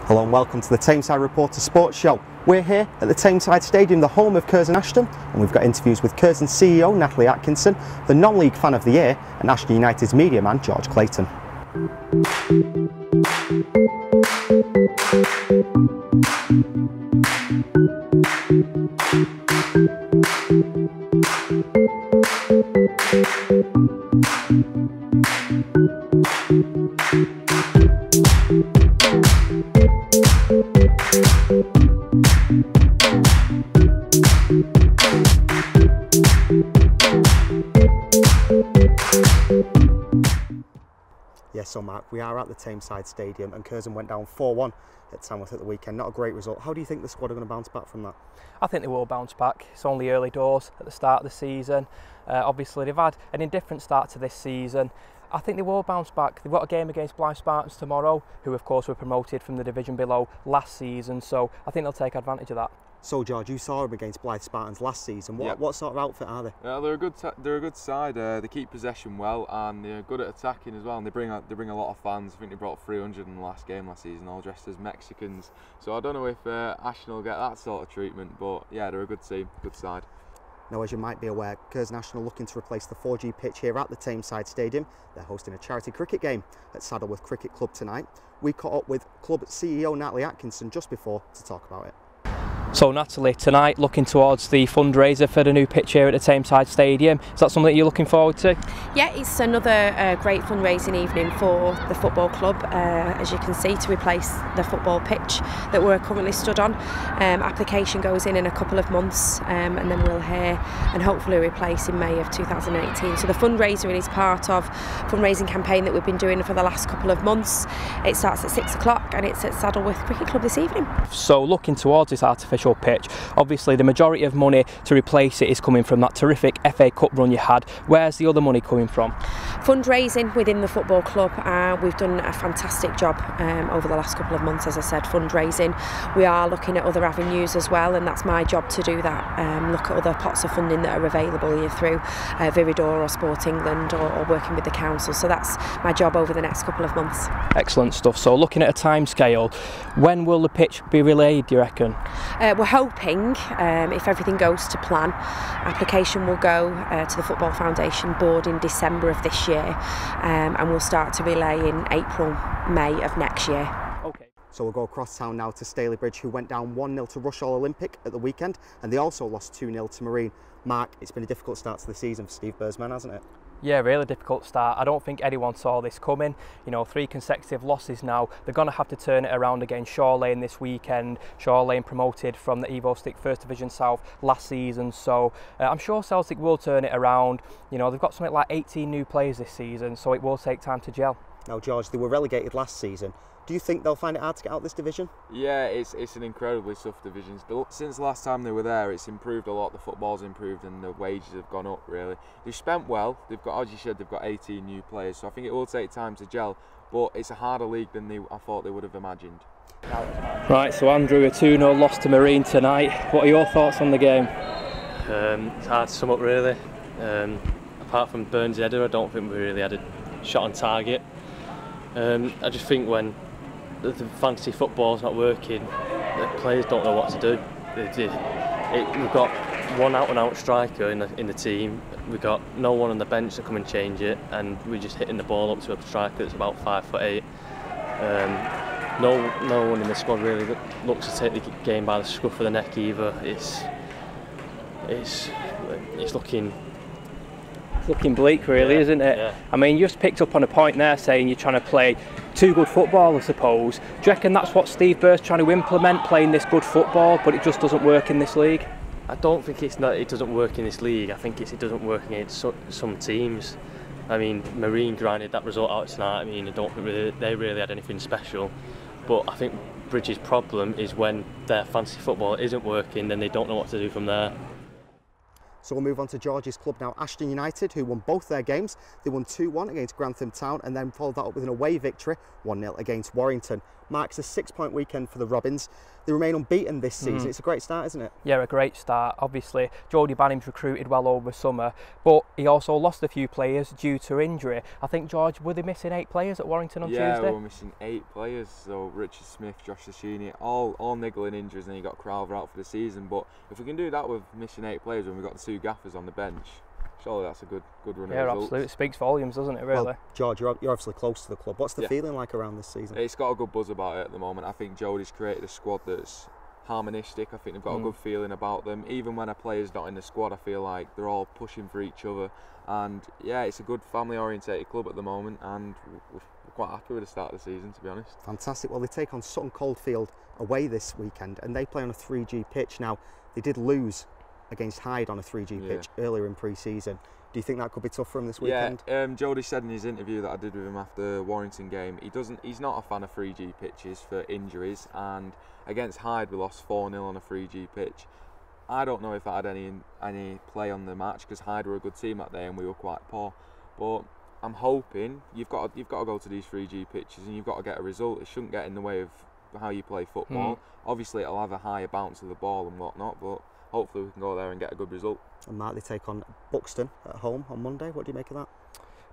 Hello and welcome to the Tameside Reporter Sports Show. We're here at the Tameside Stadium, the home of Curzon Ashton, and we've got interviews with Curzon CEO Natalie Atkinson, the non-league fan of the year, and Ashton United's media man George Clayton. Yes, so Mark, we are at the Tameside Stadium and Curzon went down 4-1 at Tamworth at the weekend. Not a great result. How do you think the squad are going to bounce back from that? I think they will bounce back. It's only early doors at the start of the season. Obviously they've had an indifferent start to this season. I think they will bounce back. They've got a game against Blyth Spartans tomorrow, who of course were promoted from the division below last season, so I think they'll take advantage of that. So George, you saw them against Blyth Spartans last season. What sort of outfit are they? Yeah, they're a good side. They keep possession well and they're good at attacking as well. And they bring a lot of fans. I think they brought 300 in the last game last season, all dressed as Mexicans. So I don't know if Ashton will get that sort of treatment, but yeah, they're a good team, good side. Now, as you might be aware, Curzon Ashton are looking to replace the 4G pitch here at the Tameside Stadium. They're hosting a charity cricket game at Saddleworth Cricket Club tonight. We caught up with club CEO Natalie Atkinson just before to talk about it. So Natalie, tonight looking towards the fundraiser for the new pitch here at the Tameside Stadium. Is that something that you're looking forward to? Yeah, it's another great fundraising evening for the football club, as you can see, to replace the football pitch that we're currently stood on. Application goes in a couple of months and then we'll hear and hopefully replace in May of 2018. So the fundraiser is part of a fundraising campaign that we've been doing for the last couple of months. It starts at 6 o'clock and it's at Saddleworth Cricket Club this evening. So looking towards this artificial pitch, obviously the majority of money to replace it is coming from that terrific FA Cup run you had. Where's the other money coming from? Fundraising within the football club. We've done a fantastic job over the last couple of months, as I said, fundraising. We are looking at other avenues as well, and that's my job to do that. Look at other pots of funding that are available either through Viridor or Sport England or working with the council. So that's my job over the next couple of months. Excellent stuff. So looking at a time scale, when will the pitch be relayed, do you reckon? We're hoping, if everything goes to plan, application will go to the Football Foundation board in December of this year, and we'll start to relay in April, May of next year. Okay. So we'll go across town now to Stalybridge, who went down 1-0 to Rushall Olympic at the weekend, and they also lost 2-0 to Marine. Mark, it's been a difficult start to the season for Steve Bursman, hasn't it? Yeah, really difficult start. I don't think anyone saw this coming. You know, 3 consecutive losses now. They're going to have to turn it around against Shaw Lane this weekend. Shaw Lane promoted from the Evo Stick First Division South last season, so I'm sure Celtic will turn it around. You know, they've got something like 18 new players this season, so it will take time to gel. Now, George, they were relegated last season. Do you think they'll find it hard to get out of this division? Yeah, it's an incredibly tough division. Since the last time they were there, it's improved a lot. The football's improved and the wages have gone up, really. They've spent well. They've got, as you said, they've got 18 new players, so I think it will take time to gel, but it's a harder league than I thought they would have imagined. Right, so Andrew, a 2-0 loss to Marine tonight. What are your thoughts on the game? It's hard to sum up, really. Apart from Burns' header, I don't think we really had a shot on target. I just think when the fantasy football's not working, the players don't know what to do. We've got one out-and-out striker in the team. We've got no one on the bench to come and change it, and we're just hitting the ball up to a striker that's about 5'8". No one in the squad really looks to take the game by the scruff of the neck either. It's looking bleak, really, isn't it? Yeah. I mean, you just picked up on a point there saying you're trying to play too good football, I suppose. Do you reckon that's what Steve Burr's trying to implement, playing this good football, but it just doesn't work in this league? I don't think it doesn't work in this league. I think it doesn't work against some teams. I mean, Marine grinded that result out tonight. I mean, I don't think they really had anything special. But I think Bridge's problem is when their fantasy football isn't working, then they don't know what to do from there. So we'll move on to George's club now, Ashton United, who won both their games. They won 2-1 against Grantham Town and then followed that up with an away victory, 1-0 against Warrington. Marks a 6-point weekend for the Robins. They remain unbeaten this season. It's a great start, isn't it? Yeah, a great start. Obviously, Jody Banning's recruited well over summer, but he also lost a few players due to injury. I think, George, were they missing 8 players at Warrington on Tuesday? Yeah, we were missing 8 players. So Richard Smith, Josh Sashini, all niggling injuries, and you got Crowther out for the season. But if we can do that with missing 8 players when we've got the 2 gaffers on the bench, surely that's a good run of results. Yeah, absolutely. It speaks volumes, doesn't it, really? Well, George, you're obviously close to the club. What's the feeling like around this season? It's got a good buzz about it at the moment. I think Jody's created a squad that's harmonistic. I think they've got a good feeling about them. Even when a player's not in the squad, I feel like they're all pushing for each other. And yeah, it's a good family-orientated club at the moment, and we're quite happy with the start of the season, to be honest. Fantastic. Well, they take on Sutton Coldfield away this weekend, and they play on a 3G pitch. Now, they did lose against Hyde on a 3G pitch earlier in pre-season. Do you think that could be tough for him this weekend? Yeah, Jody said in his interview that I did with him after the Warrington game, he's not a fan of 3G pitches for injuries, and against Hyde we lost 4-0 on a 3G pitch. I don't know if that had any play on the match, because Hyde were a good team that day and we were quite poor. But I'm hoping you've got to go to these 3G pitches and you've got to get a result. It shouldn't get in the way of how you play football. Obviously it'll have a higher bounce of the ball and whatnot, but hopefully we can go there and get a good result. And Mark, they take on Buxton at home on Monday. What do you make of that?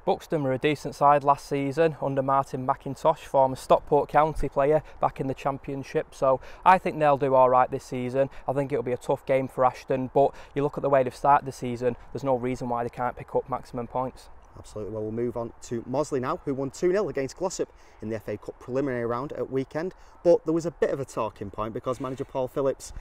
Buxton were a decent side last season under Martin McIntosh, former Stockport County player, back in the Championship. So I think they'll do all right this season. I think it'll be a tough game for Ashton, but you look at the way they've started the season, there's no reason why they can't pick up maximum points. Absolutely. Well, we'll move on to Mossley now, who won 2-0 against Glossop in the FA Cup preliminary round at weekend. But there was a bit of a talking point because manager Paul Phillips,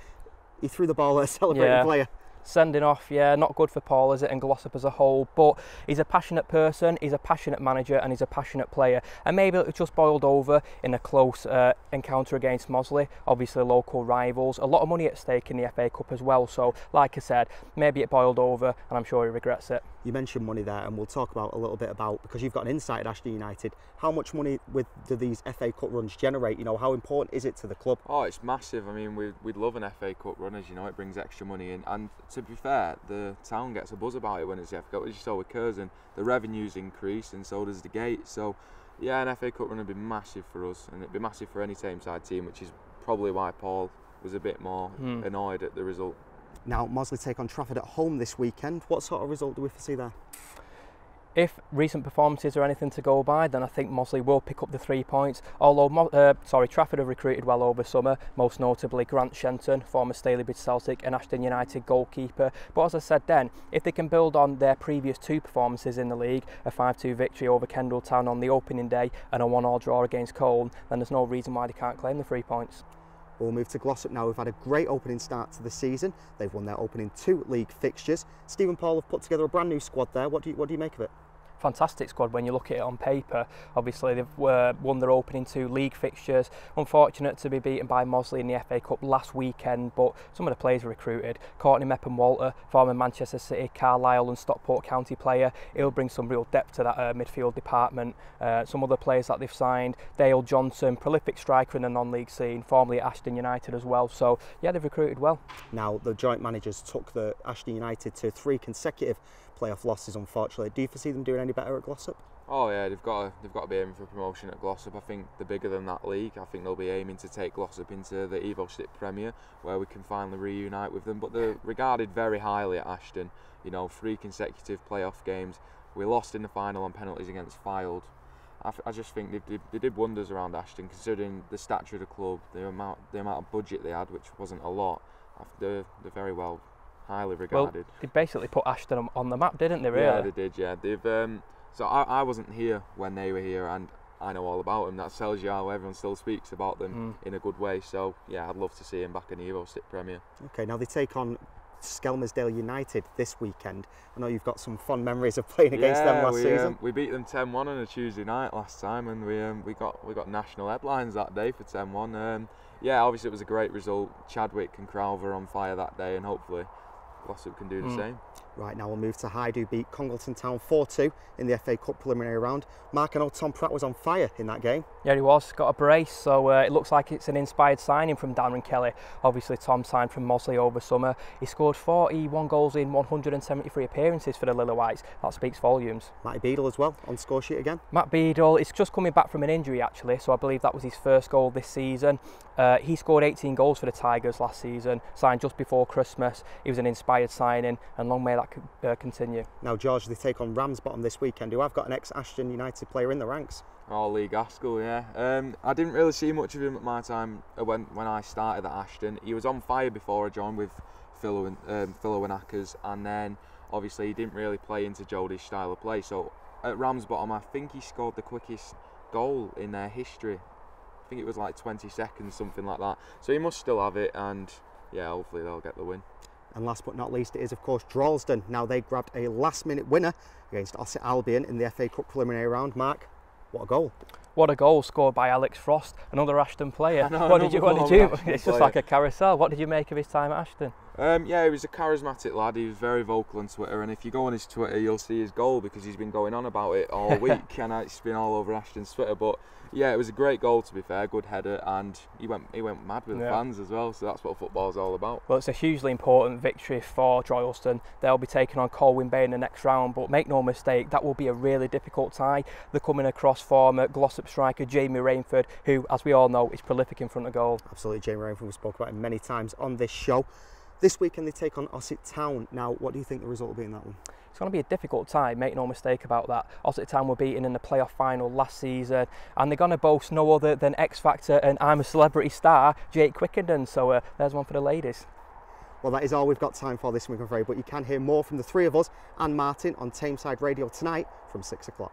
he threw the ball at a celebrating player. Sending off, yeah, not good for Paul, is it, and Glossop as a whole, but he's a passionate person, he's a passionate manager and he's a passionate player, and maybe it just boiled over in a close encounter against Mossley, obviously local rivals, a lot of money at stake in the FA Cup as well, so like I said, maybe it boiled over and I'm sure he regrets it. You mentioned money there, and we'll talk about a little bit about, because you've got an insight at Ashton United, how much money do these FA Cup runs generate? You know, how important is it to the club? Oh, it's massive. I mean, we'd love an FA Cup run, as you know, it brings extra money in, and to be fair, the town gets a buzz about it when it's the FA Cup. As you saw with Curzon, the revenues increase and so does the gate. So yeah, an FA Cup run would be massive for us, and it'd be massive for any Tameside team, which is probably why Paul was a bit more annoyed at the result. Now, Mossley take on Trafford at home this weekend. What sort of result do we foresee there? If recent performances are anything to go by, then I think Mossley will pick up the 3 points. Although, Trafford have recruited well over summer, most notably Grant Shenton, former Stalybridge Celtic and Ashton United goalkeeper. But as I said then, if they can build on their previous 2 performances in the league, a 5-2 victory over Kendal Town on the opening day and a 1-1 draw against Colne, then there's no reason why they can't claim the 3 points. We'll move to Glossop now. We've had a great opening start to the season. They've won their opening 2 league fixtures. Steve and Paul have put together a brand new squad there. What do you make of it? Fantastic squad when you look at it on paper. Obviously they've won their opening 2 league fixtures. Unfortunate to be beaten by Mossley in the FA Cup last weekend, but some of the players were recruited. Courtney Mepham-Walter, former Manchester City, Carlisle and Stockport County player. He'll bring some real depth to that midfield department. Some other players that they've signed, Dale Johnson, prolific striker in the non-league scene, formerly at Ashton United as well. So yeah, they've recruited well. Now the joint managers took the Ashton United to 3 consecutive playoff losses, unfortunately. Do you foresee them doing any better at Glossop? Oh yeah, they've got to be aiming for promotion at Glossop. I think they're bigger than that league. I think they'll be aiming to take Glossop into the Evo Stick Premier, where we can finally reunite with them. But they're regarded very highly at Ashton. You know, 3 consecutive playoff games. We lost in the final on penalties against Fylde. I just think they did wonders around Ashton, considering the stature of the club, the amount of budget they had, which wasn't a lot. They're very well. Highly regarded. Well, they basically put Ashton on the map, didn't they, really? Yeah, they did, yeah. They've so I wasn't here when they were here, and I know all about them. That tells you how everyone still speaks about them in a good way. So yeah, I'd love to see him back in the Evo Stick Premier. Okay, now they take on Skelmersdale United this weekend. I know you've got some fond memories of playing against them last season. We beat them 10-1 on a Tuesday night last time, and we got national headlines that day for 10-1. Yeah, obviously it was a great result. Chadwick and Crowther on fire that day, and hopefully Glossop can do the same. Right, now we'll move to Hyde, who beat Congleton Town 4-2 in the FA Cup preliminary round. Mark, I know Tom Pratt was on fire in that game. Yeah, he was. Got a brace, so it looks like it's an inspired signing from Darren Kelly. Obviously, Tom signed from Mossley over summer. He scored 41 goals in 173 appearances for the Lily Whites. That speaks volumes. Matty Beadle as well, on score sheet again. Matt Beadle is just coming back from an injury, actually, so I believe that was his first goal this season. He scored 18 goals for the Tigers last season, signed just before Christmas. He was an inspired signing, and long may that continue. Now, George, they take on Ramsbottom this weekend, who have got an ex-Ashton United player in the ranks. Oh, Lee Gaskell, yeah. I didn't really see much of him at my time when I started at Ashton. He was on fire before I joined with Philo and Ackers, and then obviously he didn't really play into Jodie's style of play. So at Ramsbottom, I think he scored the quickest goal in their history. I think it was like 20 seconds, something like that. So he must still have it, and yeah, hopefully they'll get the win. And last but not least, it is of course Droylsden. Now they grabbed a last-minute winner against Ossett Albion in the FA Cup preliminary round. Mark, what a goal! What a goal scored by Alex Frost, another Ashton player. Know, what did you? It's just like a carousel. What did you make of his time at Ashton? Yeah, he was a charismatic lad. He was very vocal on Twitter, and if you go on his Twitter, you'll see his goal because he's been going on about it all week, and it's been all over Ashton's Twitter. But yeah, it was a great goal, to be fair, good header, and he went mad with the fans as well. So that's what football's all about. Well, it's a hugely important victory for Droylsden. They'll be taking on Colwyn Bay in the next round, but make no mistake, that will be a really difficult tie. They're coming across former Glossop striker Jamie Rainford, who, as we all know, is prolific in front of goal. Absolutely, Jamie Rainford. We spoke about him many times on this show. This weekend they take on Ossett Town. Now, what do you think the result will be in that one? It's going to be a difficult tie, make no mistake about that. Ossett Town were beaten in the playoff final last season, and they're going to boast no other than X Factor and I'm a Celebrity star, Jake Quickenden. So there's one for the ladies. Well, that is all we've got time for this week, I'm afraid, but you can hear more from the three of us and Martin on Tameside Radio tonight from 6 o'clock.